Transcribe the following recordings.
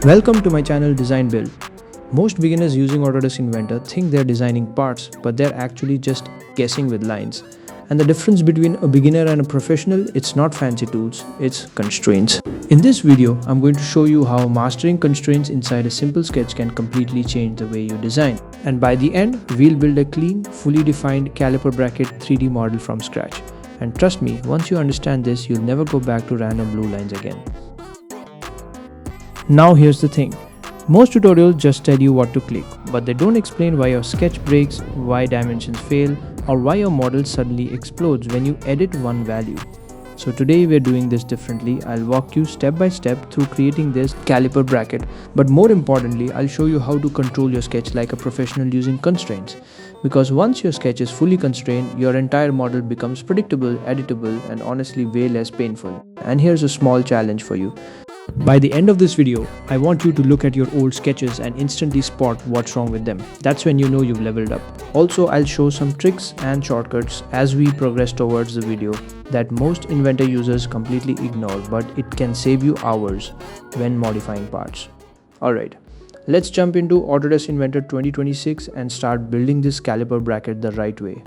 Welcome to my channel Design Build. Most beginners using Autodesk Inventor think they're designing parts, but they're actually just guessing with lines. And the difference between a beginner and a professional, it's not fancy tools, it's constraints. In this video, I'm going to show you how mastering constraints inside a simple sketch can completely change the way you design. And by the end, we'll build a clean, fully defined Caliper Bracket 3D model from scratch. And trust me, once you understand this, you'll never go back to random blue lines again. Now here's the thing. Most tutorials just tell you what to click, but they don't explain why your sketch breaks, why dimensions fail, or why your model suddenly explodes when you edit one value. So today we're doing this differently. I'll walk you step by step through creating this Caliper bracket, but more importantly, I'll show you how to control your sketch like a professional using constraints. Because once your sketch is fully constrained, your entire model becomes predictable, editable, and honestly way less painful. And here's a small challenge for you. By the end of this video, I want you to look at your old sketches and instantly spot what's wrong with them. That's when you know you've leveled up. Also, I'll show some tricks and shortcuts as we progress towards the video that most Inventor users completely ignore, but it can save you hours when modifying parts. Alright, let's jump into Autodesk Inventor 2026 and start building this Caliper bracket the right way.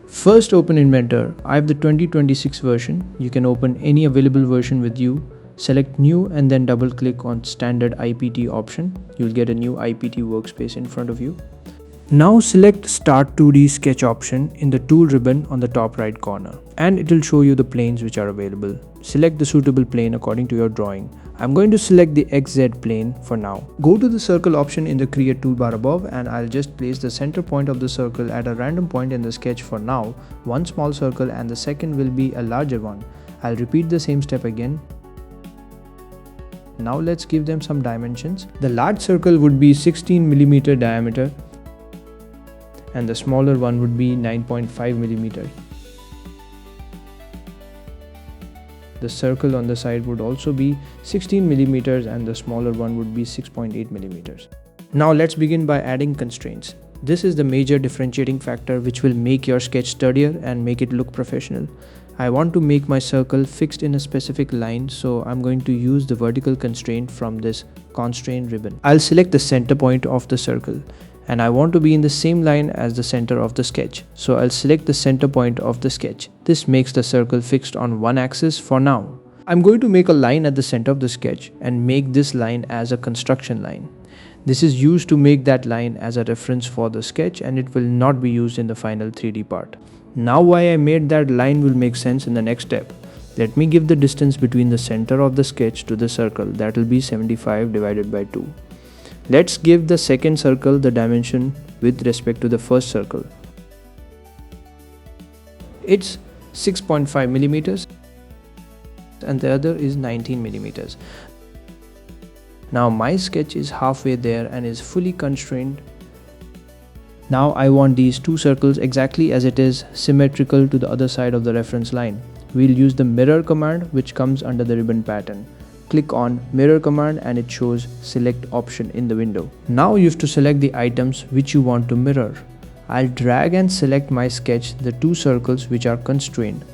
First, open Inventor. I have the 2026 version. You can open any available version with you. Select new and then double click on standard IPT option. You'll get a new IPT workspace in front of you. Now select Start 2D Sketch option in the tool ribbon on the top right corner, and it will show you the planes which are available. Select the suitable plane according to your drawing. I'm going to select the XZ plane for now. Go to the circle option in the create toolbar above, and I'll just place the center point of the circle at a random point in the sketch for now. One small circle and the second will be a larger one. I'll repeat the same step again. Now let's give them some dimensions. The large circle would be 16mm diameter and the smaller one would be 9.5mm. The circle on the side would also be 16mm and the smaller one would be 6.8mm. Now let's begin by adding constraints. This is the major differentiating factor which will make your sketch sturdier and make it look professional. I want to make my circle fixed in a specific line, so I'm going to use the vertical constraint from this constraint ribbon. I'll select the center point of the circle and I want to be in the same line as the center of the sketch, so I'll select the center point of the sketch. This makes the circle fixed on one axis for now. I'm going to make a line at the center of the sketch and make this line as a construction line. This is used to make that line as a reference for the sketch, and it will not be used in the final 3D part. Now why I made that line will make sense in the next step. Let me give the distance between the center of the sketch to the circle. That will be 75 divided by 2. Let's give the second circle the dimension with respect to the first circle. It's 6.5mm and the other is 19mm. Now my sketch is halfway there and is fully constrained. Now I want these two circles exactly as it is, symmetrical to the other side of the reference line. We'll use the mirror command which comes under the ribbon pattern. Click on mirror command and it shows select option in the window. Now you have to select the items which you want to mirror. I'll drag and select my sketch the two circles which are constrained.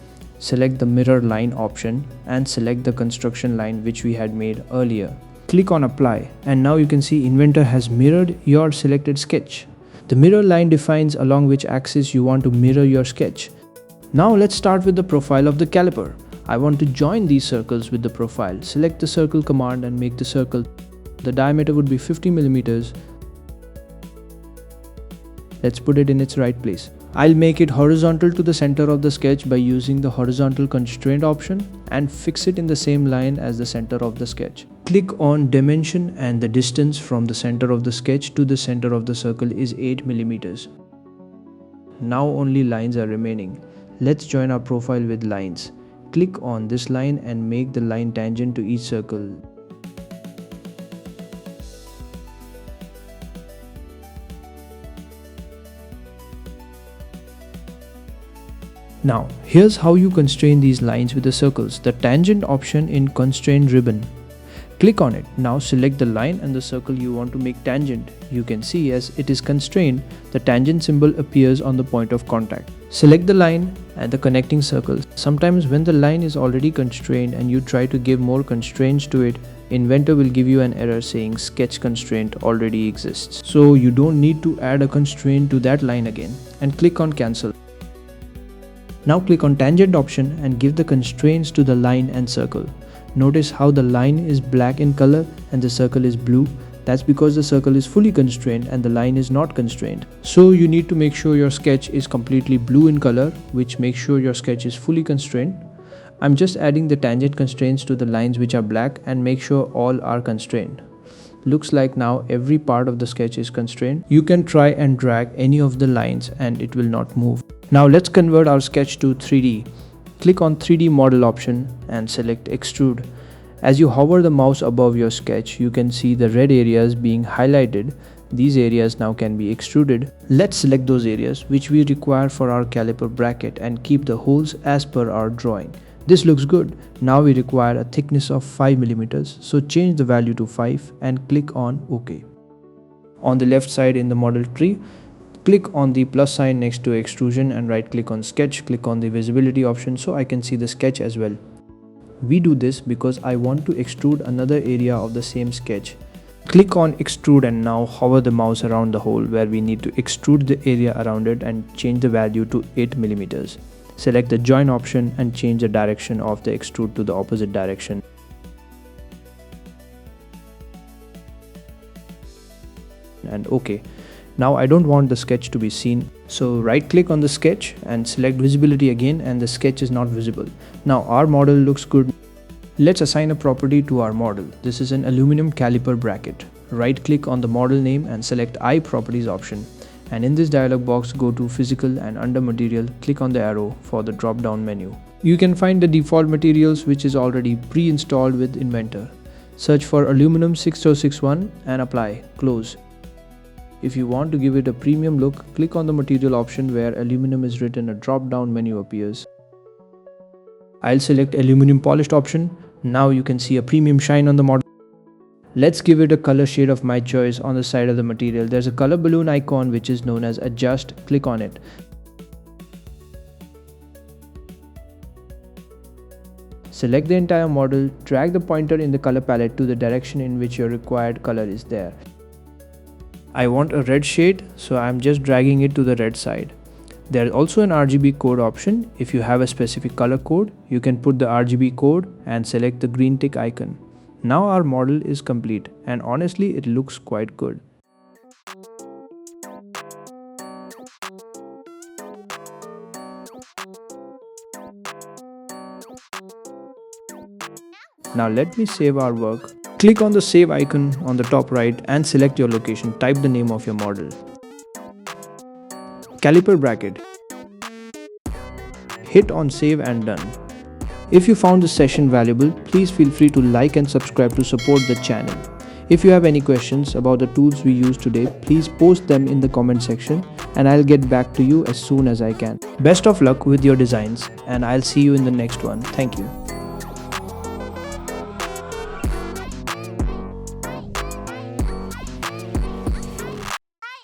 Select the mirror line option and select the construction line which we had made earlier. Click on apply and now you can see Inventor has mirrored your selected sketch. The mirror line defines along which axis you want to mirror your sketch. Now let's start with the profile of the caliper. I want to join these circles with the profile. Select the circle command and make the circle. The diameter would be 50mm. Let's put it in its right place. I'll make it horizontal to the center of the sketch by using the horizontal constraint option and fix it in the same line as the center of the sketch. Click on dimension and the distance from the center of the sketch to the center of the circle is 8mm. Now only lines are remaining. Let's join our profile with lines. Click on this line and make the line tangent to each circle. Now, here's how you constrain these lines with the circles. The tangent option in constraint ribbon. Click on it. Now select the line and the circle you want to make tangent. You can see as it is constrained, the tangent symbol appears on the point of contact. Select the line and the connecting circle. Sometimes when the line is already constrained and you try to give more constraints to it, Inventor will give you an error saying sketch constraint already exists. So you don't need to add a constraint to that line again, and click on cancel. Now click on tangent option and give the constraints to the line and circle. Notice how the line is black in color and the circle is blue. That's because the circle is fully constrained and the line is not constrained. So you need to make sure your sketch is completely blue in color, which makes sure your sketch is fully constrained. I'm just adding the tangent constraints to the lines which are black and make sure all are constrained. Looks like now every part of the sketch is constrained. You can try and drag any of the lines and it will not move. Now let's convert our sketch to 3D. Click on 3D model option and select extrude. As you hover the mouse above your sketch, you can see the red areas being highlighted. These areas now can be extruded. Let's select those areas which we require for our caliper bracket and keep the holes as per our drawing. This looks good. Now we require a thickness of 5 mm, so change the value to 5 and click on OK. On the left side in the model tree, click on the plus sign next to extrusion and right click on sketch. Click on the visibility option so I can see the sketch as well. We do this because I want to extrude another area of the same sketch. Click on extrude and now hover the mouse around the hole where we need to extrude the area around it and change the value to 8 mm. Select the join option and change the direction of the extrude to the opposite direction. And OK. Now I don't want the sketch to be seen, so right click on the sketch and select visibility again, and the sketch is not visible. Now our model looks good. Let's assign a property to our model. This is an aluminum caliper bracket. Right click on the model name and select I properties option. And in this dialog box, go to physical and under material, click on the arrow for the drop down menu. You can find the default materials which is already pre-installed with Inventor. Search for aluminum 6061 and apply, close. If you want to give it a premium look, click on the material option where aluminum is written, a drop down menu appears. I'll select aluminum polished option. Now you can see a premium shine on the model. Let's give it a color shade of my choice. On the side of the material, there's a color balloon icon which is known as adjust. Click on it. Select the entire model, drag the pointer in the color palette to the direction in which your required color is there. I want a red shade, so I'm just dragging it to the red side. There's also an RGB code option. If you have a specific color code, you can put the RGB code and select the green tick icon. Now our model is complete and honestly it looks quite good. Now let me save our work. Click on the save icon on the top right and select your location. Type the name of your model. Caliper bracket. Hit on save and done. If you found this session valuable, please feel free to like and subscribe to support the channel. If you have any questions about the tools we used today, please post them in the comment section and I'll get back to you as soon as I can. Best of luck with your designs and I'll see you in the next one. Thank you.